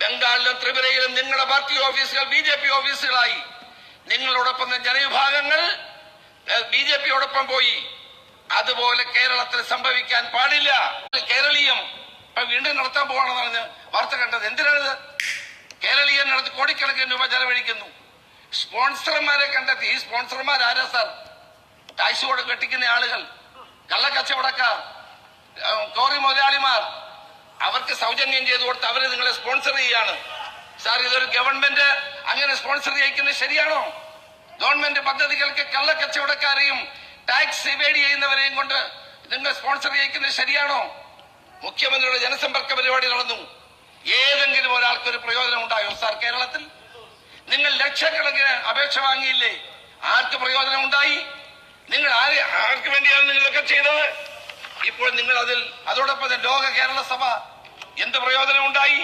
ബംഗാളിലും ത്രിപുരയിലും നിങ്ങളുടെ പാർട്ടി ഓഫീസുകൾ ബി.ജെ.പി. ഓഫീസുകളായി. നിങ്ങളോടൊപ്പം ജനവിഭാഗങ്ങൾ ബി.ജെ.പിയോടൊപ്പം പോയി. അതുപോലെ കേരളത്തിൽ സംഭവിക്കാൻ പാടില്ല. കേരളീയം വീണ്ടും നടത്താൻ പോവാണെന്നാണ് വാർത്ത കണ്ടത്. എന്തിനാണിത്? കേരളീയം നടത്തി കോടിക്കണക്കിന് രൂപ ചെലവഴിക്കുന്നു. സ്പോൺസർമാരെ കണ്ടെത്തി. ഈ സ്പോൺസർമാർ ആരാ സാർ? ടാക്സ് കൊടുത്ത് വെട്ടിക്കുന്ന ആളുകൾ, കള്ളക്കച്ചവടക്കാർ, കോറി മുതലാളിമാർ. അവർക്ക് സൗജന്യം ചെയ്തു കൊടുത്ത് അവര് നിങ്ങളെ സ്പോൺസർ ചെയ്യാണ്. സാർ, ഇതൊരു ഗവൺമെന്റ് അങ്ങനെ സ്പോൺസർ ചെയ്യിക്കുന്നത് ശരിയാണോ? ഗവൺമെന്റ് പദ്ധതികൾക്ക് കള്ളക്കച്ചവടക്കാരെയും ടാക്സ് ഇവേഡ് ചെയ്യുന്നവരെയും കൊണ്ട് നിങ്ങൾ സ്പോൺസർ ചെയ്യിക്കുന്നത് ശരിയാണോ? മുഖ്യമന്ത്രിയുടെ ജനസമ്പർക്ക പരിപാടി നടന്നു. ഏതെങ്കിലും ഒരാൾക്കൊരു പ്രയോജനം ഉണ്ടായോ സാർ? കേരളത്തിൽ നിങ്ങൾ ലക്ഷക്കണക്കിന് അപേക്ഷ വാങ്ങിയില്ലേ? ആർക്ക് പ്രയോജനം ഉണ്ടായി? നിങ്ങൾ ആർക്ക് വേണ്ടിയാണ് നിങ്ങളൊക്കെ ചെയ്തത്? ഇപ്പോൾ നിങ്ങൾ അതോടൊപ്പം ലോക കേരള സഭ എന്ത് പ്രയോജനം ഉണ്ടായി?